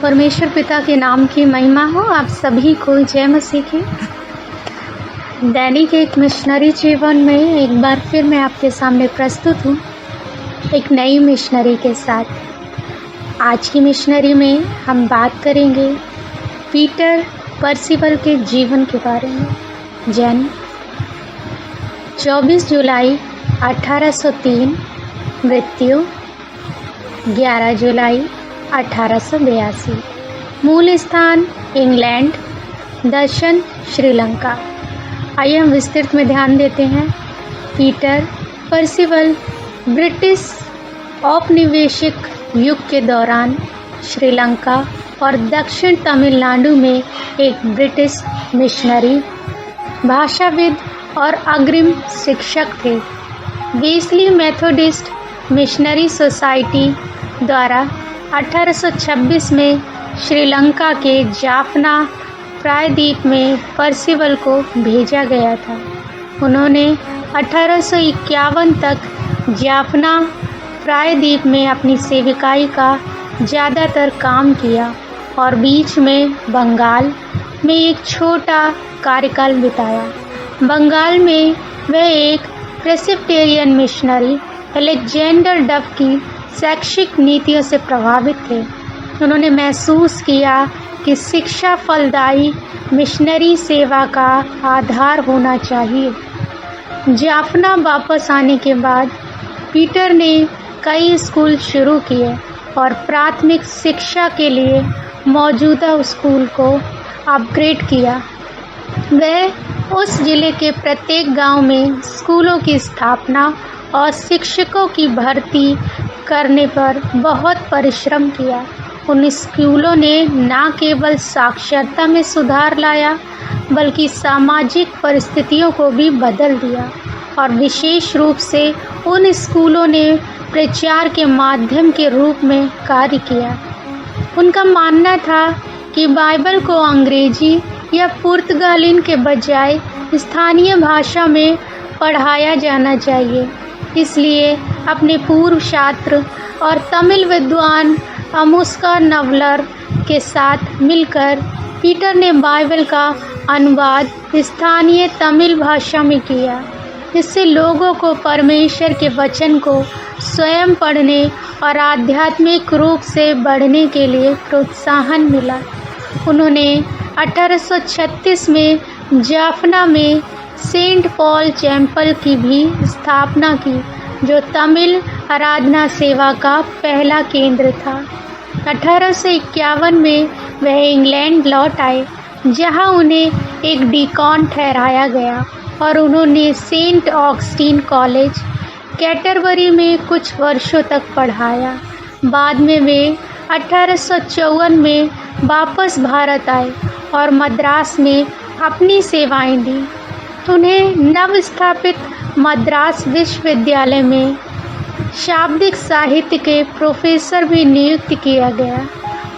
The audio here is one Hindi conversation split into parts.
परमेश्वर पिता के नाम की महिमा हो। आप सभी को जय मसीह की। दैनिक एक मिशनरी जीवन में एक बार फिर मैं आपके सामने प्रस्तुत हूँ एक नई मिशनरी के साथ। आज की मिशनरी में हम बात करेंगे पीटर परसिवल के जीवन के बारे में। जन्म 24 जुलाई 1803, मृत्यु 11 जुलाई 1882। मूल स्थान इंग्लैंड, दर्शन श्रीलंका। आइए हम विस्तृत में ध्यान देते हैं। पीटर परसिवल ब्रिटिश औपनिवेशिक युग के दौरान श्रीलंका और दक्षिण तमिलनाडु में एक ब्रिटिश मिशनरी, भाषाविद और अग्रिम शिक्षक थे। वेस्ली मेथोडिस्ट मिशनरी सोसाइटी द्वारा 1826 में श्रीलंका के जाफना प्रायद्वीप में परसिवल को भेजा गया था। उन्होंने 1851 तक जाफना प्रायद्वीप में अपनी सेविकाई का ज़्यादातर काम किया और बीच में बंगाल में एक छोटा कार्यकाल बिताया। बंगाल में वह एक प्रेस्बिटेरियन मिशनरी अलेक्जेंडर डफ की शैक्षिक नीतियों से प्रभावित थे। उन्होंने महसूस किया कि शिक्षा फलदायी मिशनरी सेवा का आधार होना चाहिए। जाफना वापस आने के बाद पीटर ने कई स्कूल शुरू किए और प्राथमिक शिक्षा के लिए मौजूदा स्कूल को अपग्रेड किया। वह उस जिले के प्रत्येक गांव में स्कूलों की स्थापना और शिक्षकों की भर्ती करने पर बहुत परिश्रम किया। उन स्कूलों ने न केवल साक्षरता में सुधार लाया बल्कि सामाजिक परिस्थितियों को भी बदल दिया और विशेष रूप से उन स्कूलों ने प्रचार के माध्यम के रूप में कार्य किया। उनका मानना था कि बाइबल को अंग्रेजी या पुर्तगालीन के बजाय स्थानीय भाषा में पढ़ाया जाना चाहिए। इसलिए अपने पूर्व छात्र और तमिल विद्वान अमुस्का नवलर के साथ मिलकर पीटर ने बाइबल का अनुवाद स्थानीय तमिल भाषा में किया। इससे लोगों को परमेश्वर के वचन को स्वयं पढ़ने और आध्यात्मिक रूप से बढ़ने के लिए प्रोत्साहन मिला। उन्होंने 1836 में जाफना में सेंट पॉल चैपल की भी स्थापना की, जो तमिल आराधना सेवा का पहला केंद्र था। 1851 में वह इंग्लैंड लौट आए, जहां उन्हें एक डीकॉन ठहराया गया और उन्होंने सेंट ऑगस्टीन कॉलेज कैटरबरी में कुछ वर्षों तक पढ़ाया। बाद में वे 1854 में वापस भारत आए और मद्रास में अपनी सेवाएं दी। उन्हें नवस्थापित मद्रास विश्वविद्यालय में शाब्दिक साहित्य के प्रोफेसर भी नियुक्त किया गया।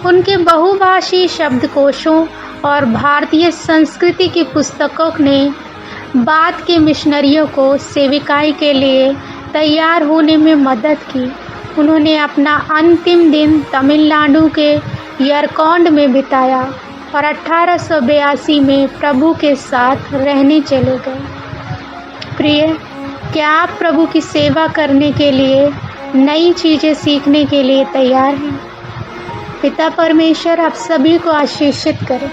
उनके बहुभाषी शब्दकोशों और भारतीय संस्कृति की पुस्तकों ने बाद के मिशनरियों को सेविकाई के लिए तैयार होने में मदद की। उन्होंने अपना अंतिम दिन तमिलनाडु के यरकौंड में बिताया और 1882 में प्रभु के साथ रहने चले गए। प्रिय, क्या आप प्रभु की सेवा करने के लिए, नई चीज़ें सीखने के लिए तैयार हैं? पिता परमेश्वर आप सभी को आशीषित करे।